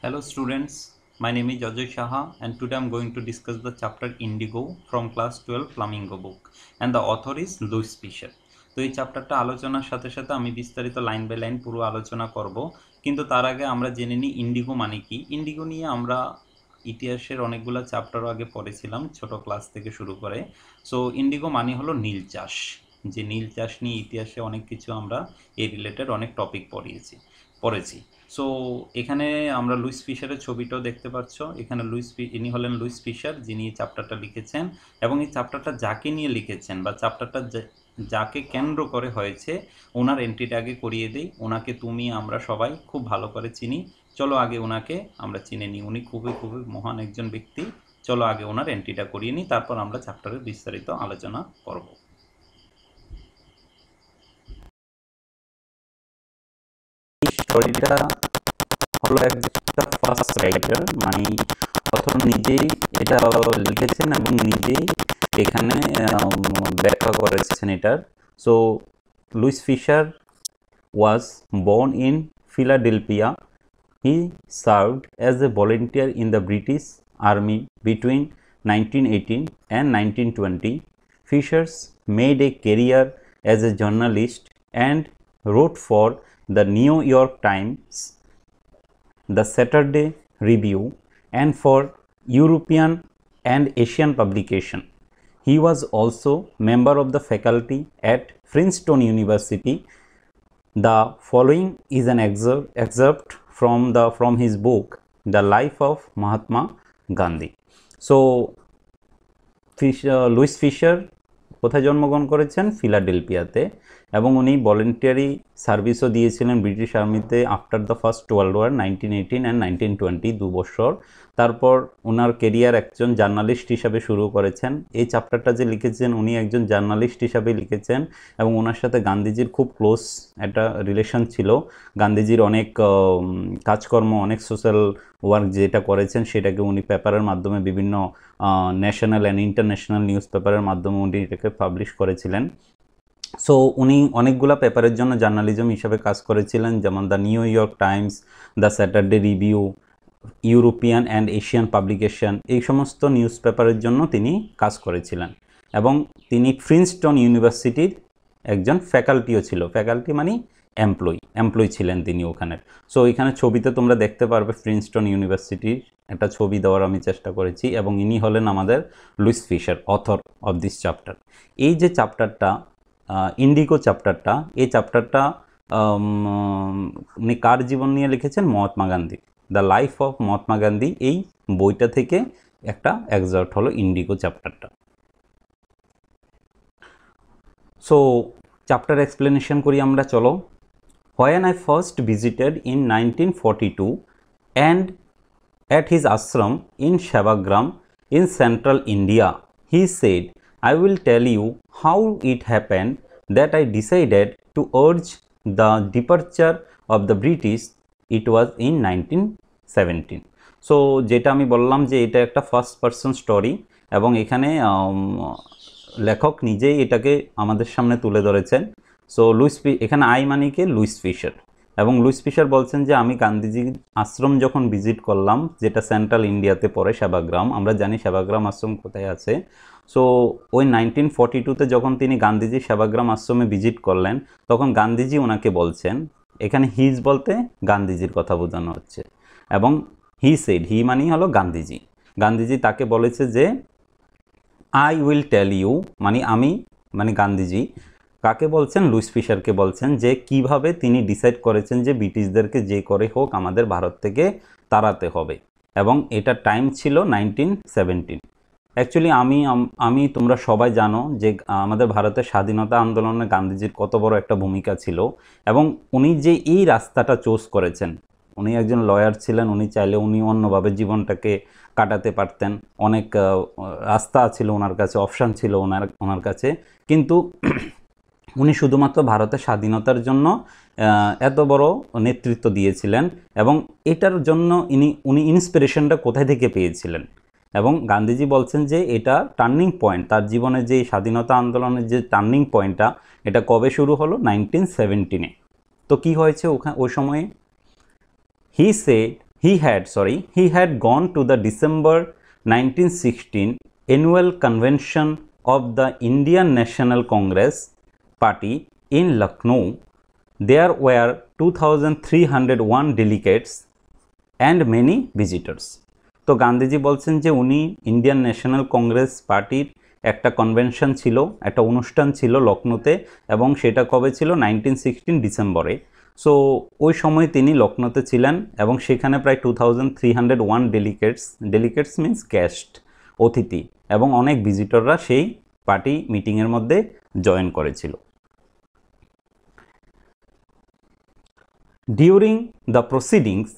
Hello students, my name is Ajay Shaha and today I am going to discuss the chapter Indigo from class 12 Flamingo book and the author is Louis Fisher. তো এই চ্যাপ্টারটা আলোচনার সাথে সাথে আমি বিস্তারিত line by line পুরো আলোচনা করব, কিন্তু তার আগে আমরা জেনে নিই ইন্ডিগো মানে কি। ইন্ডিগো নিয়ে আমরা ইতিহাসের অনেকগুলো চ্যাপ্টারও আগে পড়েছিলাম ছোট ক্লাস থেকে শুরু করে। সো ইন্ডিগো মানে হলো নীল চাষ, যে নীল চাষ নিয়ে ইতিহাসে অনেক কিছু আমরা এই রিলেটেড অনেক টপিক পড়েছি। সো এখানে আমরা লুইস ফিশারের ছবিটাও দেখতে পাচ্ছ। এখানে ইনি হলেন লুইস ফিশার, যিনি এই চ্যাপ্টারটা লিখেছেন, এবং এই চ্যাপ্টারটা যাকে নিয়ে লিখেছেন বা চ্যাপ্টারটা যাকে কেন্দ্র করে হয়েছে ওনার এন্ট্রিটা আগে করিয়ে দিই। ওনাকে তুমি আমরা সবাই খুব ভালো করে চিনি, চলো আগে ওনাকে আমরা চিনে নিই। উনি খুবই খুবই মহান একজন ব্যক্তি। চলো আগে ওনার এন্ট্রিটা করিয়ে নিই, তারপর আমরা চ্যাপ্টারের বিস্তারিত আলোচনা করব। স্টোরিটা হলো একটা ফার্স্ট রাইটার, মানে অথর নিজেই এটা লিখেছেন এবং নিজেই এখানে ব্যাখ্যা করেছেন এটার। So Louis Fischer was born in Philadelphia. He served as a volunteer in the British Army between 1918 and 1920. Fishers made a career as a journalist and wrote for the New York Times, the Saturday Review, and for European and Asian publication. He was also member of the faculty at Princeton University. The following is an excerpt from his book The Life of Mahatma Gandhi. So Louis Fischer কোথায় জন্মগ্রহণ করেছেন? ফিলাডেলফিয়াতে, এবং উনি voluntary সার্ভিসও দিয়েছিলেন British আর্মিতে after the first world war 1918 and 1920, 2 বছর। তারপর ওনার career একজন জার্নালিস্ট হিসাবে শুরু করেছেন। এই চ্যাপ্টারটা যে লিখেছেন উনি একজন জার্নালিস্ট হিসাবে লিখেছেন, এবং ওনার সাথে গান্ধীজির খুব ক্লোজ একটা রিলেশন ছিল। গান্ধীজির অনেক কাজকর্ম, অনেক সোশ্যাল ওয়ার্ক যেটা করেছেন সেটাকে উনি পেপারের মাধ্যমে বিভিন্ন ন্যাশনাল অ্যান্ড ইন্টারন্যাশনাল নিউজ পেপারের মাধ্যমে উনি এটাকে পাবলিশ করেছিলেন। সো উনি অনেকগুলো পেপারের জন্য জার্নালিজম হিসাবে কাজ করেছিলেন, যেমন the new York Times, the Saturday review, European and Asian publication, এই সমস্ত নিউজ পেপারের জন্য তিনি কাজ করেছিলেন। এবং তিনি প্রিন্সটন ইউনিভার্সিটির একজন ফ্যাকাল্টিও ছিল। ফ্যাকাল্টি মানে এমপ্লয়ি ছিলেন তিনি ওখানের। সো এখানে ছবিতে তোমরা দেখতে পারবে প্রিন্সটন ইউনিভার্সিটির একটা ছবি দেওয়ার আমি চেষ্টা করেছি, এবং ইনি হলেন আমাদের Louis Fischer, author of this chapter. এই যে চ্যাপ্টারটা ইন্ডিগো চ্যাপ্টারটা, এই চ্যাপ্টারটা উনি কার জীবন নিয়ে লিখেছেন? Mahatma Gandhi. The life of Mahatma Gandhi, এই বইটা থেকে একটা এক্সার্ট হলো ইন্ডিগো চ্যাপ্টারটা। সো চ্যাপ্টার এক্সপ্লেনেশন করি আমরা, চলো। When I first visited in 1942 and at his ashram in Sevagram in central India, he said, I will tell you how it happened that I decided to urge the departure of the British. It was in 1917. So যেটা আমি বললাম যে এটা একটা first person story, এবং এখানে লেখক নিজেই এটাকে আমাদের সামনে তুলে ধরেছেন। সো এখানে আই মানে কি? Louis Fischer. এবং লুইস ফিশার বলছেন যে আমি গান্ধীজির আশ্রম যখন ভিজিট করলাম, যেটা সেন্ট্রাল ইন্ডিয়াতে পড়ে, সেবাগ্রাম, আমরা জানি সেবাগ্রাম আশ্রম কোথায় আছে। সো ওই 1942-তে যখন তিনি গান্ধীজি সেবাগ্রাম আশ্রমে ভিজিট করলেন, তখন গান্ধীজি ওনাকে বলছেন, এখানে হিজ বলতে গান্ধীজির কথা বোঝানো হচ্ছে, এবং হি সেড, হি মানেই হলো গান্ধীজি। গান্ধীজি তাকে বলেছে যে আই উইল টেল ইউ, মানে আমি, মানে গান্ধীজি কাকে বলছেন? লুইস ফিশারকে বলছেন যে কিভাবে তিনি ডিসাইড করেছেন যে ব্রিটিশদেরকে যে করে হোক আমাদের ভারত থেকে তাড়াতে হবে, এবং এটা টাইম ছিল 1917। অ্যাকচুয়ালি আমি তোমরা সবাই জানো যে আমাদের ভারতের স্বাধীনতা আন্দোলনে গান্ধীজির কত বড় একটা ভূমিকা ছিল, এবং উনি যে এই রাস্তাটা চুজ করেছেন, উনি একজন লয়ার ছিলেন, উনি চাইলে উনি অন্যভাবে জীবনটাকে কাটাতে পারতেন। অনেক রাস্তা ছিল ওনার কাছে, অপশান ছিল ওনার কাছে, কিন্তু উনি শুধুমাত্র ভারতের স্বাধীনতার জন্য এত বড় নেতৃত্ব দিয়েছিলেন, এবং এটার জন্য উনি ইন্সপিরেশনটা কোথায় থেকে পেয়েছিলেন। এবং গান্ধীজি বলছেন যে এটা টার্নিং পয়েন্ট, তার জীবনে যে স্বাধীনতা আন্দোলনের যে টার্নিং পয়েন্টটা, এটা কবে শুরু হলো? 1917-এ। তো কি হয়েছে ওই সময়ে? He said he had gone to the December 1916 annual convention of the Indian National Congress Party in Lucknow. There were 2301 delegates and many visitors. তো গান্ধীজি বলছেন যে উনি ইন্ডিয়ান ন্যাশনাল কংগ্রেস পার্টির একটা কনভেনশন ছিল, একটা অনুষ্ঠান ছিল লখনৌতে, এবং সেটা কবে ছিল? 1916 ডিসেম্বরে। সো ওই সময় তিনি লখনৌতে ছিলেন এবং সেখানে প্রায় 2301 ডেলিগেটস মিন্স গেস্ট, অতিথি, এবং অনেক ভিজিটররা সেই পার্টি মিটিংয়ের মধ্যে জয়েন করেছিল। During the proceedings,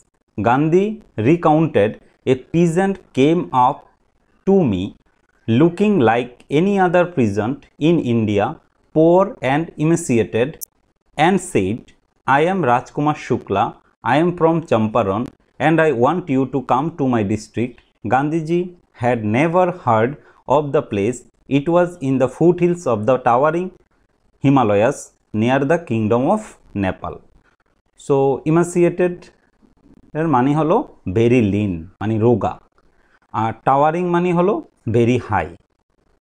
Gandhi recounted a peasant came up to me looking like any other peasant in India, poor and emaciated, and said, I am Rajkumar Shukla, I am from Champaran, and I want you to come to my district. Gandhiji had never heard of the place. It was in the foothills of the towering Himalayas near the kingdom of Nepal. So emaciated এর মানে হলো very Lin, মানে রোগা, আর towering মানে হলো very high.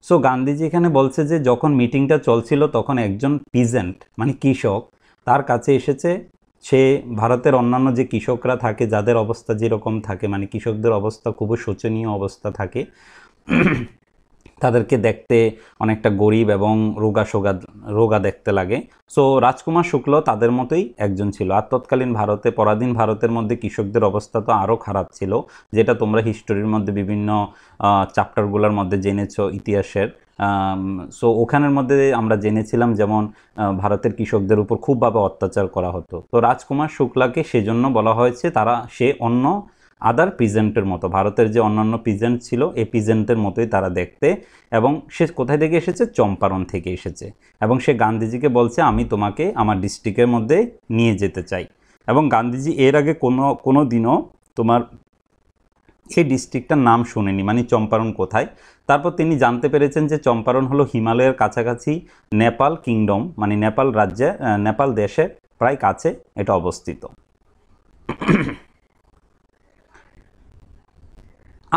So Gandhiji এখানে বলছে যে যখন মিটিংটা চলছিল তখন একজন পিজেন্ট মানে কৃষক তার কাছে এসেছে। সে ভারতের অন্যান্য যে কৃষকরা থাকে, যাদের অবস্থা যেরকম থাকে, মানে কৃষকদের অবস্থা খুবই শোচনীয় অবস্থা থাকে, তাদেরকে দেখতে অনেকটা গরিব এবং রোগা দেখতে লাগে। সো রাজকুমার শুক্ল তাদের মতোই একজন ছিল। আর তৎকালীন ভারতে, পরাধীন ভারতের মধ্যে কৃষকদের অবস্থা তো আরও খারাপ ছিল, যেটা তোমরা হিস্টোরির মধ্যে বিভিন্ন চ্যাপ্টারগুলোর মধ্যে জেনেছো ইতিহাসের। সো ওখানের মধ্যে আমরা জেনেছিলাম যেমন ভারতের কৃষকদের উপর খুবভাবে অত্যাচার করা হতো। তো রাজকুমার শুক্লাকে সেজন্য বলা হয়েছে সে অন্য আদার পিজেন্টের মতো, ভারতের যে অন্যান্য পিজেন্ট ছিল এই পিজেন্টের মতোই তারা দেখতে। এবং সে কোথায় থেকে এসেছে? চম্পারণ থেকে এসেছে। এবং সে গান্ধীজিকে বলছে আমি তোমাকে আমার ডিস্ট্রিক্টের মধ্যে নিয়ে যেতে চাই। এবং গান্ধীজি এর আগে কোনো দিনও তোমার এই ডিস্ট্রিক্টটার নাম শুনেনি, মানে চম্পারণ কোথায়। তারপর তিনি জানতে পেরেছেন যে চম্পারণ হলো হিমালয়ের কাছাকাছি নেপাল কিংডম, মানে নেপাল রাজ্যে, নেপাল দেশের প্রায় কাছে এটা অবস্থিত।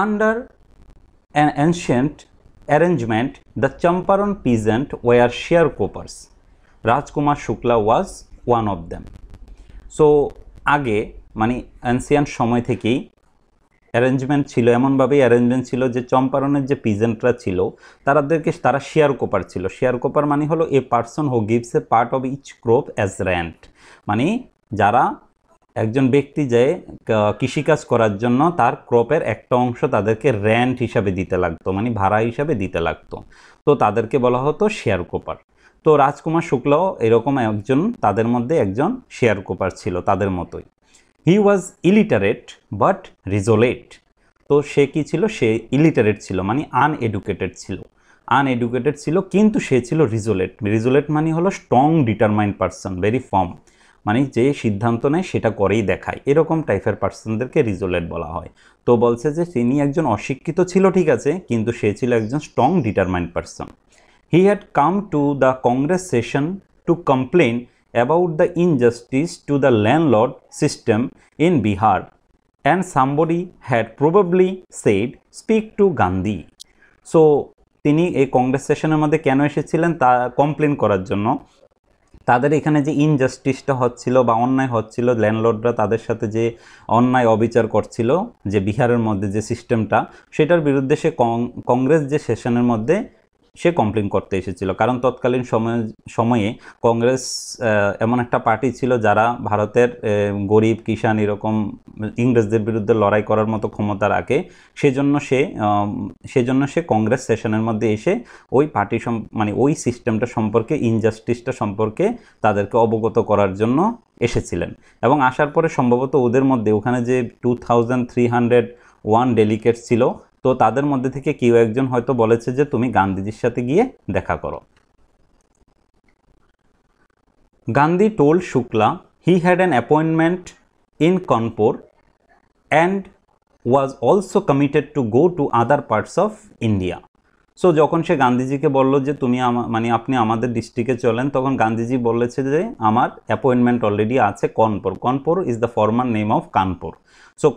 Under an ancient arrangement, the Champaran peasant were sharecroppers. Rajkumar Shukla was one of them. So আগে মানে অ্যানসিয়ান্ট সময় থেকেই অ্যারেঞ্জমেন্ট ছিল, এমনভাবেই অ্যারেঞ্জমেন্ট ছিল যে চম্পারণের যে পিজেন্টরা ছিল তারা শেয়ার কোপার ছিল। শেয়ার কোপার মানে হলো a person who gives a part of each crop as rent, মানে যারা একজন ব্যক্তি যে কৃষিকাজ করার জন্য তার ক্রপের একটা অংশ তাদেরকে রেন্ট হিসাবে দিতে লাগতো, মানে ভাড়া হিসাবে দিতে লাগতো, তো তাদেরকে বলা হতো শেয়ার কোপার। তো রাজকুমার শুক্লাও এরকম একজন, তাদের মধ্যে একজন শেয়ার কোপার ছিল তাদের মতোই। হি ওয়াজ ইলিটারেট বাট রিজোলেট। তো সে কি ছিল? সে ইলিটারেট ছিল, মানে আনএডুকেটেড ছিল, কিন্তু সে ছিল রিজোলেট মানে হলো strong determined person, very farm, মানে যে সিদ্ধান্ত নেয় সেটা করেই দেখায়, এরকম টাইপের পার্সনদেরকে রিজোলেট বলা হয়। তো বলছে যে তিনি একজন অশিক্ষিত ছিল, ঠিক আছে, কিন্তু সে ছিল একজন strong determined person. He had come to the Congress session to complain about the injustice to the landlord system in Bihar, and somebody had probably said speak to Gandhi. So তিনি এই কংগ্রেস সেশনের মধ্যে কেন এসেছিলেন? তা কমপ্লেন করার জন্য। তাদের এখানে যে ইনজাস্টিসটা হচ্ছিল বা অন্যায় হচ্ছিল, ল্যান্ডলর্ডরা তাদের সাথে যে অন্যায় অবিচার করছিল, যে বিহারের মধ্যে যে সিস্টেমটা, সেটার বিরুদ্ধে সে কংগ্রেস যে সেশনের মধ্যে সে কমপ্লেন করতে এসেছিল। কারণ তৎকালীন সময়ে কংগ্রেস এমন একটা পার্টি ছিল যারা ভারতের গরিব কিষাণ এরকম ইংরেজদের বিরুদ্ধে লড়াই করার মতো ক্ষমতা রাখে। সেজন্য সে কংগ্রেস সেশনের মধ্যে এসে ওই পার্টি মানে ওই সিস্টেমটা সম্পর্কে, ইনজাস্টিসটা সম্পর্কে তাদেরকে অবগত করার জন্য এসেছিলেন। এবং আসার পরে সম্ভবত ওদের মধ্যে ওখানে যে 2301 ডেলিগেটস ছিল, তো তাদের মধ্যে থেকে কেউ একজন হয়তো বলেছে যে তুমি গান্ধীজির সাথে গিয়ে দেখা করো। Gandhi told Shukla he had an appointment in Kanpur and was also committed to go to other parts of India. So যখন সে গান্ধীজিকে বলল যে তুমি মানে আপনি আমাদের ডিস্ট্রিক্টে চলেন, তখন গান্ধীজি বলেছে যে আমার অ্যাপয়েন্টমেন্ট অলরেডি আছে Kanpur. Kanpur is the former name of Kanpur. So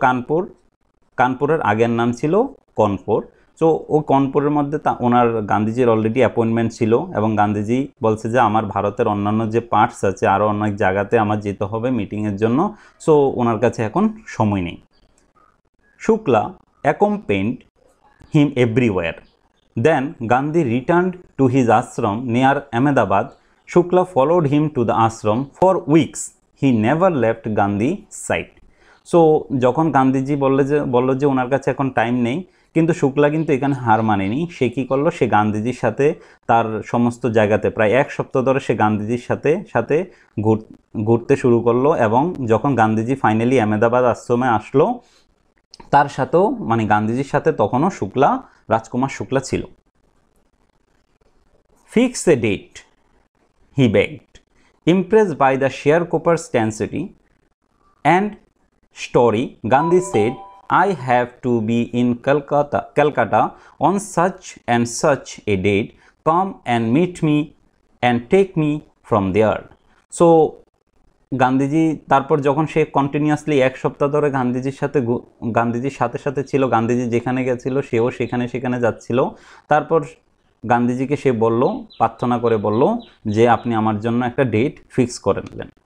কানপুরের আগের নাম ছিল কানপুর। সো ও কানপুরের মধ্যে ওনার গান্ধীজির অলরেডি অ্যাপয়েন্টমেন্ট ছিল, এবং গান্ধীজি বলছে যে আমার ভারতের অন্যান্য যে পার্টস আছে আরও অনেক জায়গাতে আমার যেতে হবে মিটিংয়ের জন্য, সো ওনার কাছে এখন সময় নেই। Shukla accompanied him everywhere. Then Gandhi returned to his ashram near Ahmedabad. Shukla followed him to the ashram for weeks. He never left Gandhi's side. So যখন গান্ধীজি বলল যে ওনার কাছে এখন টাইম নেই, কিন্তু শুক্লা কিন্তু এখানে হার মানেনি। সে কী করলো, সে গান্ধীজির সাথে তার সমস্ত জায়গাতে প্রায় এক সপ্তাহ ধরে সে গান্ধীজির সাথে ঘুরতে শুরু করলো, এবং যখন গান্ধীজি ফাইনালি আহমেদাবাদ আশ্রমে আসলো, তার সাথেও মানে গান্ধীজির সাথে তখনও রাজকুমার শুক্লা ছিল। Fix a date, he begged. Impressed by the sharecroppers tenacity and story, Gandhi said, I have to be in Calcutta on such and such a date. Come and meet me and take me from there. So Gandhiji তারপর যখন সে continuously এক সপ্তাহ ধরে গান্ধীজির সাথে ছিল, গান্ধীজি যেখানে গেছিল সেও সেখানে যাচ্ছিল, তারপর গান্ধীজিকে সে প্রার্থনা করে বলল যে আপনি আমার জন্য একটা ডেট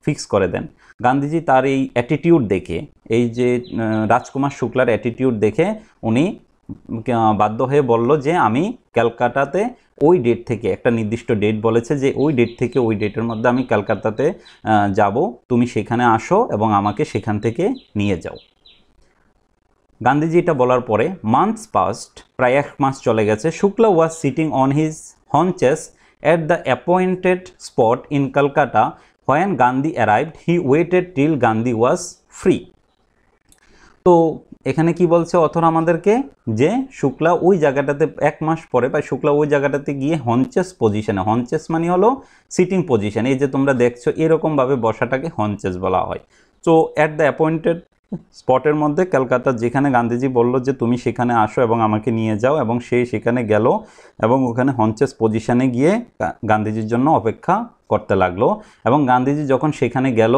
ফিক্স করে দেন। গান্ধীজি তার এই অ্যাটিটিউড দেখে, এই যে রাজকুমার শুক্লার অ্যাটিটিউড দেখে উনি বাধ্য হয়ে বলল যে আমি ক্যালকাটাতে ওই ডেট থেকে, একটা নির্দিষ্ট ডেট বলেছে যে ওই ডেট থেকে ওই ডেটের মধ্যে আমি ক্যালকাটাতে যাব, তুমি সেখানে আসো এবং আমাকে সেখান থেকে নিয়ে যাও। গান্ধীজি এটা বলার পরে মান্থস পাস্ট, প্রায় 1 মাস চলে গেছে। Shukla was sitting on his haunches at the appointed spot in Calcutta. When Gandhi arrived, he waited till Gandhi was free. তো এখানে কি বলছে অথর আমাদেরকে, যে শুক্লা ওই জায়গাটাতে 1 মাস পরে বা শুক্লা ওই জায়গাটাতে গিয়ে হঞ্চেস পজিশনে, হঞ্চেস মানে হলো সিটিং পজিশন, এই যে তোমরা দেখছো এরকমভাবে বসাটাকে হঞ্চেস বলা হয়। তো অ্যাট দ্য অ্যাপয়েন্টেড স্পটের মধ্যে ক্যালকাটা, যেখানে গান্ধীজি বলল যে তুমি সেখানে আসো এবং আমাকে নিয়ে যাও, এবং সে সেখানে গেল এবং ওখানে হঞ্চেস পজিশনে গিয়ে গান্ধীজির জন্য অপেক্ষা করতে লাগলো। এবং গান্ধীজি যখন সেখানে গেল,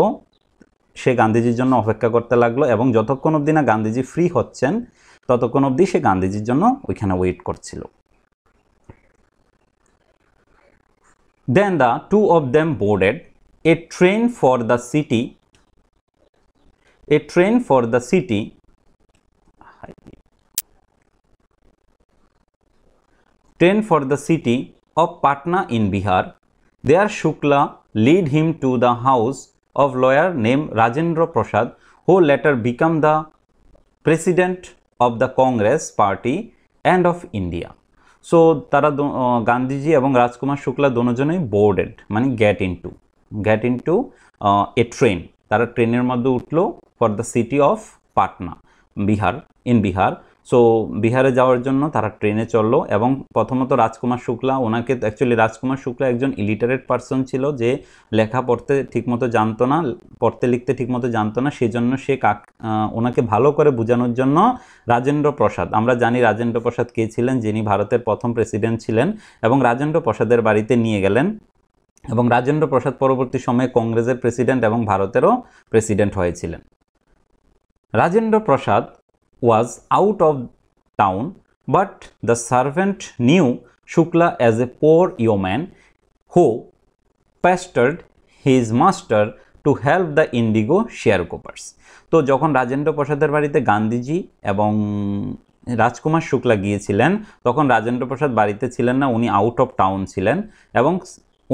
সে গান্ধীজির জন্য অপেক্ষা করতে লাগলো, এবং যতক্ষণ অবধি না গান্ধীজি ফ্রি হচ্ছেন ততক্ষণ অবধি সে গান্ধীজির জন্য ওইখানে ওয়েট করছিল। Then the two of them boarded a train for the city of Patna in Bihar. There Shukla led him to the house of lawyer named Rajendra Prasad, who later became the president of the Congress Party and of India. So তারা গান্ধীজি এবং রাজকুমার শুক্লা দুজনেই boarded মানে gate into a train, তারা ট্রেনের মধ্যে উঠলো for the city of Patna, Bihar. So বিহারে যাওয়ার জন্য তারা ট্রেনে চললো, এবং প্রথমত রাজকুমার শুক্লা, ওনাকে অ্যাকচুয়ালি রাজকুমার শুক্লা একজন ইলিটারেট পারসন ছিল, যে লেখা পড়তে ঠিকমতো জানতো না, পড়তে লিখতে ঠিকমতো জানতো না, সেই জন্য সে ওনাকে ভালো করে বোঝানোর জন্য রাজেন্দ্র প্রসাদ, আমরা জানি রাজেন্দ্র প্রসাদ কে ছিলেন, যিনি ভারতের প্রথম প্রেসিডেন্ট ছিলেন, এবং রাজেন্দ্র প্রসাদের বাড়িতে নিয়ে গেলেন, এবং রাজেন্দ্র প্রসাদ পরবর্তী সময়ে কংগ্রেসের প্রেসিডেন্ট এবং ভারতেরও প্রেসিডেন্ট হয়েছিলেন। Rajendra Prasad was out of town, but the servant knew Shukla as a poor yeoman who pestered his master to help the indigo sharecroppers. তো যখন রাজেন্দ্র প্রসাদের বাড়িতে গান্ধীজি এবং রাজকুমার শুক্লা গিয়েছিলেন, তখন রাজেন্দ্র প্রসাদ বাড়িতে ছিলেন না, উনি আউট অফ টাউন ছিলেন, এবং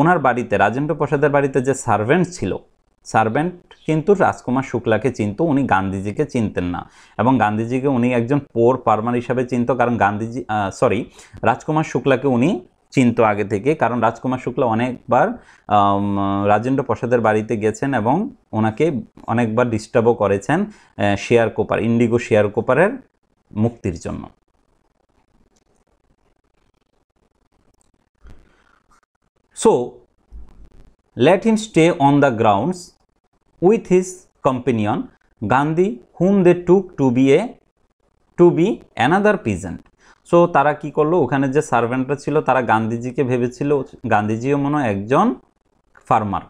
ওনার বাড়িতে রাজেন্দ্র প্রসাদের বাড়িতে যে সার্ভেন্ট কিন্তু রাজকুমার শুক্লাকে চিনত, উনি গান্ধীজিকে চিনতেন না, এবং গান্ধীজিকে উনি একজন পোর ফার্মার হিসাবে চিনত, কারণ রাজকুমার শুক্লাকে উনি চিনত আগে থেকে, কারণ রাজকুমার শুক্লা অনেকবার রাজেন্দ্র প্রসাদের বাড়িতে গেছেন এবং ওনাকে অনেকবার ডিস্টার্বও করেছেন ইন্ডিগো শেয়ারকোপারের মুক্তির জন্য। So let him stay on the grounds with his companion Gandhi, whom they took to be another peasant. So তারা কি করলো, ওখানে যে সার্ভেন্টরা ছিল তারা গান্ধীজিকে ভেবেছিল গান্ধীজিও মনে হয় একজন ফার্মার,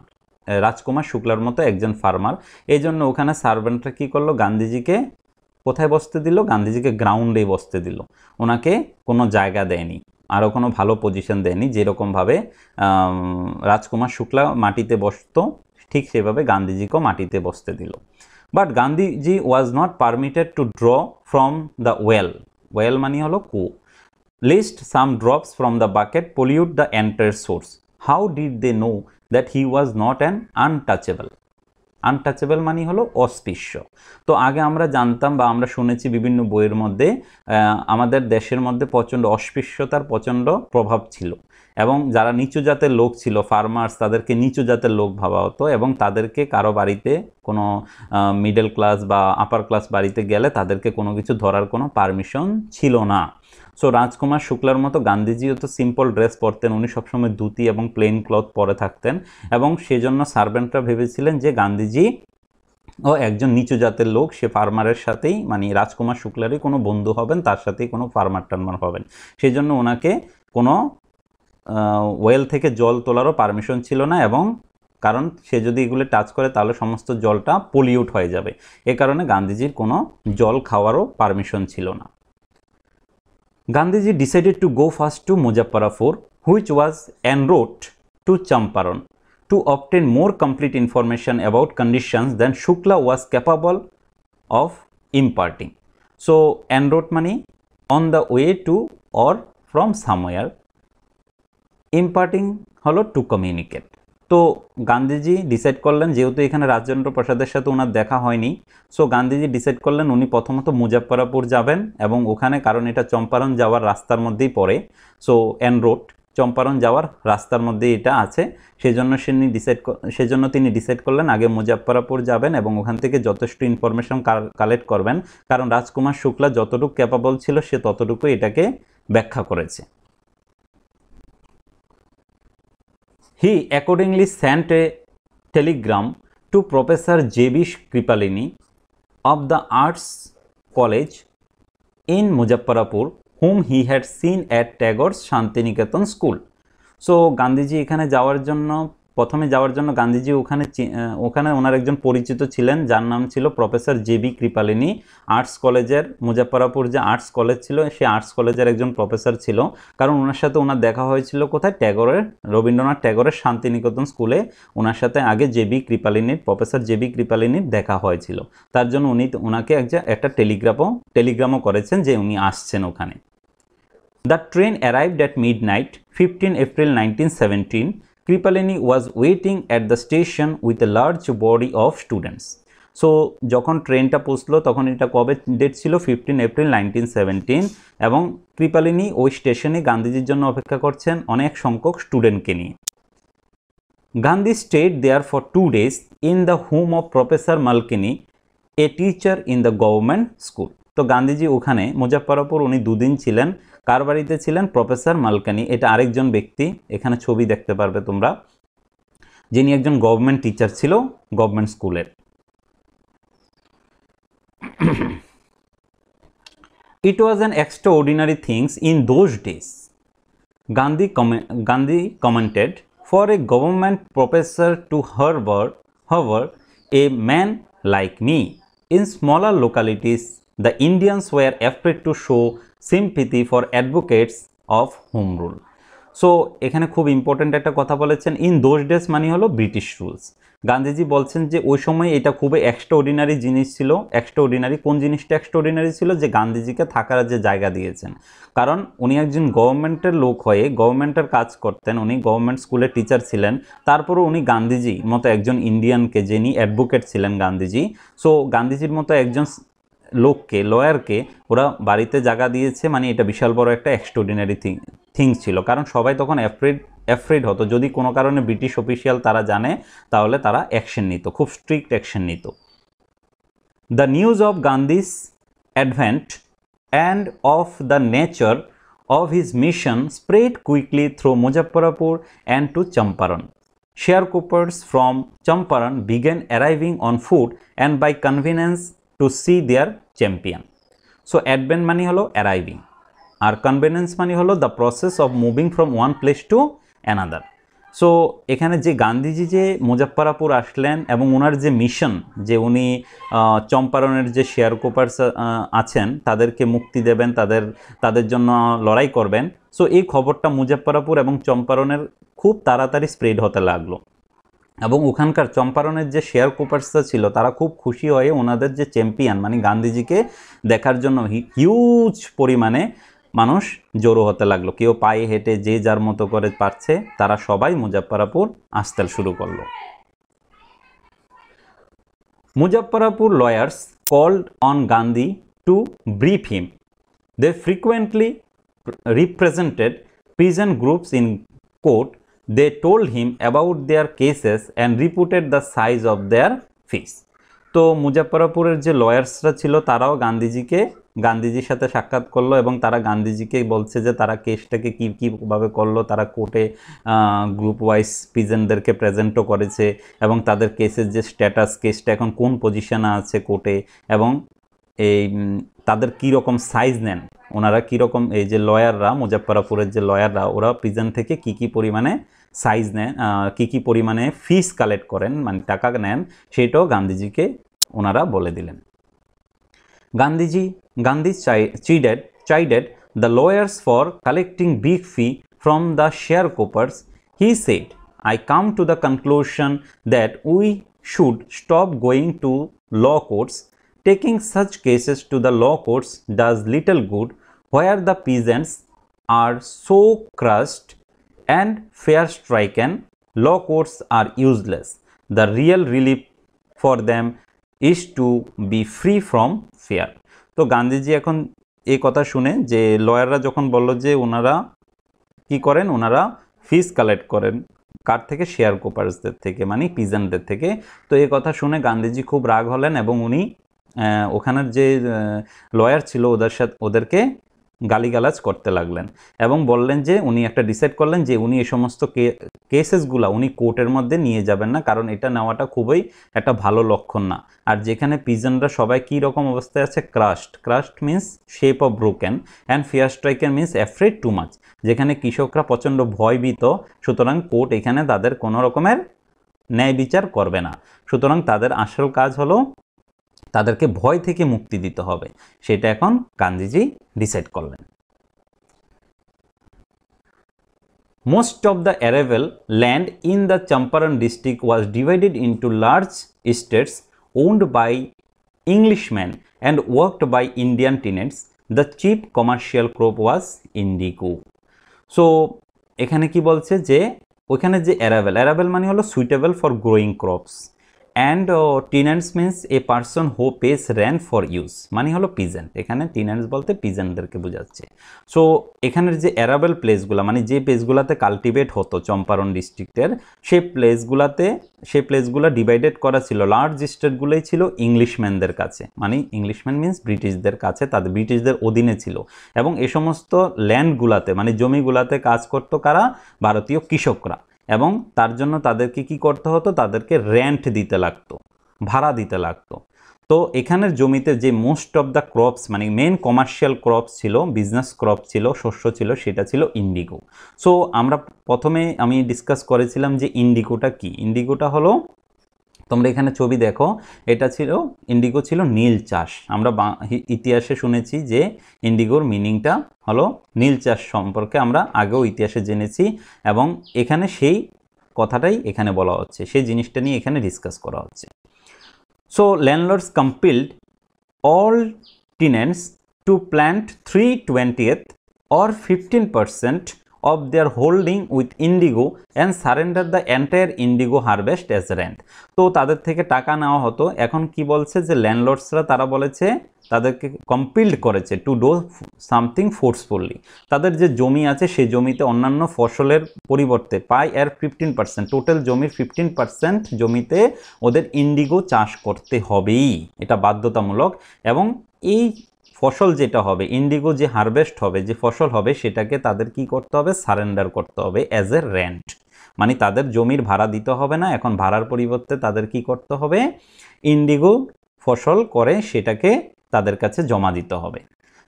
রাজকুমার শুক্লার মতো একজন ফার্মার। এই জন্য ওখানে সার্ভেন্টরা কী করলো, গান্ধীজিকে কোথায় বসতে দিল, গান্ধীজিকে গ্রাউন্ডে বসতে দিল, ওনাকে কোনো জায়গা দেয়নি, আরও কোনো ভালো পজিশন দেয়নি। যেরকমভাবে রাজকুমার শুক্লা মাটিতে বসতো ঠিক সেভাবে গান্ধীজিকেও মাটিতে বসতে দিল। But Gandhiji was not permitted to draw from the well, well মানে হলো কূপ, lest some drops from the bucket pollute the entire source. How did they know that he was not an untouchable? Untouchable মানে হলো অস্পৃশ্য। তো আগে আমরা জানতাম বা আমরা শুনেছি বিভিন্ন বইয়ের মধ্যে আমাদের দেশের মধ্যে প্রচণ্ড অস্পৃশ্যতার প্রচণ্ড প্রভাব ছিল, এবং যারা নিচু জাতের লোক ছিল ফার্মার্স, তাদেরকে নিচু জাতের লোক ভাবা হতো, এবং তাদেরকে কারো বাড়িতে কোনো মিডল ক্লাস বা আপার ক্লাস বাড়িতে গেলে তাদেরকে কোনো কিছু ধরার কোনো পারমিশন ছিল না। সো রাজকুমার শুক্লার মতো গান্ধীজিও তো সিম্পল ড্রেস পরতেন, উনি সবসময় ধুতি এবং প্লেন ক্লথ পরে থাকতেন, এবং সেজন্য সার্ভেন্টরা ভেবেছিলেন যে গান্ধীজি ও একজন নিচু জাতের লোক, সে ফার্মারের সাথেই মানে রাজকুমার শুক্লারই কোনো বন্ধু হবেন, তার সাথেই কোনো ফার্মার টার্মার হবেন। সেই জন্য ওনাকে কোনো ওয়েল থেকে জল তোলারও পারমিশন ছিল না, এবং কারণ সে যদি এগুলো টাচ করে তাহলে সমস্ত জলটা পলিউট হয়ে যাবে, এ কারণে গান্ধীজির কোনো জল খাওয়ারও পারমিশন ছিল না। Gandhiji decided to go first to Muzaffarpur, which was en route to Champaran, to obtain more complete information about conditions than Shukla was capable of imparting. So, en route money on the way to or from somewhere, imparting হলো to communicate. তো Gandhiji decide করলেন, যেহেতু এখানে রাজেন্দ্র প্রসাদের সাথে ওনার দেখা হয়নি, so Gandhiji decide করলেন উনি প্রথমত মুজাফফরাপুর যাবেন, এবং ওখানে কারণ এটা চম্পারণ যাওয়ার রাস্তার মধ্যেই পড়ে, সো এন রোড চম্পারণ যাওয়ার রাস্তার মধ্যেই এটা আছে, সেজন্য তিনি ডিসাইড করলেন আগে মুজাফফরাপুর যাবেন এবং ওখান থেকে যথেষ্ট ইনফরমেশন কালেক্ট করবেন, কারণ রাজকুমার শুক্লা যতটুকু ক্যাপাবল ছিল সে ততটুকু এটাকে ব্যাখ্যা করেছে। He accordingly sent a telegram to Professor J.B. Kripalini of the Arts College in Muzaffarpur, whom he had seen at Tagore's Shantiniketan School. So, Gandhiji এখানে যাওয়ার জন্য গান্ধীজি ওখানে ওনার একজন পরিচিত ছিলেন যার নাম ছিল প্রফেসর জেবি কৃপালিনী, আর্টস কলেজের মুজাফফরাপুর যে আর্টস কলেজ ছিল সেই আর্টস কলেজের একজন প্রফেসর ছিল, কারণ ওনার সাথে ওনার দেখা হয়েছিল কোথায়, রবীন্দ্রনাথ ট্যাগরের শান্তিনিকেতন স্কুলে ওনার সাথে আগে প্রফেসর জেবি কৃপালিনীর দেখা হয়েছিল, তার জন্য উনি ওনাকে একটা টেলিগ্রামও করেছেন যে উনি আসছেন ওখানে। The train arrived at midnight, 15 April 1917. Kripalini was waiting at the station with a large body of students. So যখন ট্রেনটা পৌঁছলো তখন এটা কবে ডেট ছিল, 15 এপ্রিল 1917, এবং কৃপালিনী ওই স্টেশনে গান্ধীজির জন্য অপেক্ষা করছেন অনেক সংখ্যক স্টুডেন্টকে নিয়ে। Gandhi stayed there for 2 days in the home of professor Malkani, a teacher in the government school. তো গান্ধীজি ওখানে মুজাফফরাপুর উনি 2 দিন ছিলেন, কার বাড়িতে ছিলেন, প্রফেসর মালকানি, এটা আরেকজন ব্যক্তি, এখানে ছবি দেখতে পারবে তোমরা, যিনি একজন গভর্নমেন্ট টিচার ছিল গভর্নমেন্ট স্কুলের। It was an extraordinary things in those days, Gandhi commented, for a government professor to hover a man like me. In smaller localities, the Indians were afraid to show sympathy for advocates of home rule. So এখানে খুব important একটা কথা বলেছেন, in those days মানে হলো British rules. Gandhiji বলছেন যে ওই সময় এটা খুবই এক্সট্রাঅর্ডিনারি জিনিস ছিল। এক্সট্রাঅর্ডিনারি কোন জিনিসটা এক্সট্রাঅর্ডিনারি ছিল, যে গান্ধীজিকে থাকার যে জায়গা দিয়েছেন, কারণ উনি একজন গভর্নমেন্টের লোক হয়ে গভর্নমেন্টের কাজ করতেন, উনি গভর্নমেন্ট স্কুলের টিচার ছিলেন, তারপরও উনি গান্ধীজি মতো একজন ইন্ডিয়ানকে, যিনি অ্যাডভোকেট ছিলেন গান্ধীজি, সো গান্ধীজির মতো একজন লোককে, লয়ারকে ওরা বাড়িতে জায়গা দিয়েছে, মানে এটা বিশাল বড় একটা এক্সট্রাঅর্ডিনারি থিংস ছিল, কারণ সবাই তখন অ্যাফ্রেড হতো, যদি কোনো কারণে ব্রিটিশ অফিসিয়াল তারা জানে তাহলে তারা অ্যাকশন নিত, খুব স্ট্রিক্ট অ্যাকশন নিত। The news of Gandhi's advent and of the nature of his mission spread quickly through Muzaffarpur and to Champaran. Sharecroppers from Champaran began arriving on foot and by convenience to see their champion. So advent মানে হলো arriving, আর কনভেনেন্স মানে হলো the process of moving from one place to another. So এখানে যে গান্ধীজি যে মুজাফফরাপুর আসলেন এবং ওনার যে মিশন, যে উনি চম্পারণের যে শেয়ার কোপার্স আছেন তাদেরকে মুক্তি দেবেন, তাদের জন্য লড়াই করবেন। সো এই খবরটা মুজাফফরাপুর এবং চম্পারণের খুব তাড়াতাড়ি স্প্রেড হতে লাগলো এবং ওখানকার চম্পারণের যে শেয়ার কোপার্সরা ছিল তারা খুব খুশি হয়ে ওনাদের যে চ্যাম্পিয়ন মানে গান্ধীজিকে দেখার জন্য হিউজ পরিমাণে মানুষ জড়ো হতে লাগলো। কেউ পায়ে হেঁটে যে যার মতো করে পারছে তারা সবাই মুজাফফরাপুর আসতে শুরু করলো। মুজাফফরাপুর lawyers called on Gandhi to brief him. They frequently represented peasant groups in court. They told him about their cases and reported the size of their fees. তো মুজাফফরাপুরের যে লয়ার্সরা ছিল তারাও গান্ধীজির সাথে সাক্ষাৎ করলো এবং তারা গান্ধীজিকে বলছে যে তারা কেসটাকে কীভাবে করলো। তারা কোর্টে গ্রুপ ওয়াইজ পিজেন্টদেরকে প্রেজেন্টও করেছে এবং তাদের কেসের যে স্ট্যাটাস, কেসটা এখন কোন পজিশনে আছে কোর্টে এবং এই তাদের কীরকম সাইজ নেন, ওনারা কীরকম, এই যে লয়াররা মুজাফফরাপুরের যে লয়াররা ওরা পিজেন্ট থেকে কী পরিমাণে সাইজ নেন, কী পরিমাণে ফিস কালেক্ট করেন মানে টাকা নেন, সেটাও গান্ধীজিকে ওনারা বলে দিলেন। Gandhi chided the lawyers for collecting big fee from the sharecroppers. He said, I come to the conclusion that we should stop going to law courts. Taking such cases to the law courts does little good, where the peasants are so crushed and fear-stricken. Law courts are useless. The real relief for them is to be free from fear. তো গান্ধীজি এখন এই কথা শুনে যে লয়াররা যখন বলল যে ওনারা কি করেন, ওনারা ফিস কালেক্ট করেন কার থেকে, শেয়ার কোপার্সদের থেকে মানে পিজেন্টদের থেকে। তো এই কথা শুনে গান্ধীজি খুব রাগ হলেন এবং উনি ওখানের যে লয়ার ছিল ওদেরকে গালিগালাজ করতে লাগলেন এবং বললেন যে উনি একটা ডিসাইড করলেন যে উনি এই সমস্ত কেসেসগুলো উনি কোর্টের মধ্যে নিয়ে যাবেন না, কারণ এটা নেওয়াটা খুবই একটা ভালো লক্ষণ না। আর যেখানে পিজনরা সবাই কী রকম অবস্থায় আছে, crust means shape of broken and fear striker means afraid too much, যেখানে কৃষকরা প্রচণ্ড ভয়ভীত, সুতরাং কোর্ট এখানে তাদের কোনো রকমের ন্যায় বিচার করবে না। সুতরাং তাদের আসল কাজ হলো তাদেরকে ভয় থেকে মুক্তি দিতে হবে, সেটা এখন গান্ধীজি ডিসাইড করলেন। Most of the arable land in the Champaran district was divided into large estates owned by Englishmen and worked by Indian tenants. The chief commercial crop was indigo. So এখানে কি বলছে যে ওখানে যে arable মানে হলো suitable for growing crops and tenants means a person who pays rent for use মানে হলো peasant, এখানে tenants বলতে peasantদেরকে বোঝাচ্ছে। সো এখানের যে অ্যারাবেল প্লেসগুলো মানে যে প্লেসগুলোতে কাল্টিভেট হতো চম্পারণ ডিস্ট্রিক্টের, সেই প্লেসগুলো ডিভাইডেড করা ছিল, লার্জ স্টেটগুলোই ছিল ইংলিশম্যানদের কাছে, মানে ইংলিশম্যান মিন্স ব্রিটিশদের কাছে, তাদের ব্রিটিশদের অধীনে ছিল। এবং এই সমস্ত ল্যান্ডগুলাতে মানে জমিগুলাতে কাজ করতো কারা, ভারতীয় কৃষকরা, এবং তার জন্য তাদেরকে কি করতে হতো, তাদেরকে রেন্ট দিতে লাগতো, ভাড়া দিতে লাগতো। তো এখানের জমিতে যে মোস্ট অফ দ্য ক্রপস মানে মেন কমার্শিয়াল ক্রপস ছিল, বিজনেস ক্রপ ছিল, শস্য ছিল, সেটা ছিল ইন্ডিগো। সো আমরা প্রথমে আমি ডিসকাস করেছিলাম যে ইন্ডিগোটা কি। ইন্ডিগোটা হলো, তোমরা এখানে ছবি দেখো, এটা ছিল ইন্ডিগো ছিল নীল চাষ। আমরা ইতিহাসে শুনেছি যে ইন্ডিগোর মিনিংটা হলো নীল চাষ, সম্পর্কে আমরা আগেও ইতিহাসে জেনেছি এবং এখানে সেই কথাটাই এখানে বলা হচ্ছে, সেই জিনিসটা নিয়ে এখানে ডিসকাস করা হচ্ছে। So landlords compelled all tenants to plant 3/20 or 15% of their holding with indigo and surrender the entire indigo harvest as rent. তো তাদের থেকে টাকা নেওয়া হতো। এখন কি বলছে যে ল্যান্ডলর্ডসরা তারা বলেছে, তাদেরকে কম্পিল্ড করেছে টু ডু সামথিং ফোর্সফুলি। তাদের যে জমি আছে সেই জমিতে অন্যান্য ফসলের পরিবর্তে পায় এর 15%, টোটাল জমির 15% জমিতে ওদের ইন্ডিগো চাষ করতে হবেই, এটা বাধ্যতামূলক। এবং এই ফসল যেটা হবে, ইন্ডিগো যে হারভেস্ট হবে, যে ফসল হবে, সেটাকে তাদের কি করতে হবে, সারেন্ডার করতে হবে অ্যাজ এ রেন্ট, মানে তাদের জমির ভাড়া দিতে হবে না। এখন ভাড়ার পরিবর্তে তাদের কি করতে হবে, ইন্ডিগো ফসল করে সেটাকে তাদের কাছে জমা দিতে হবে।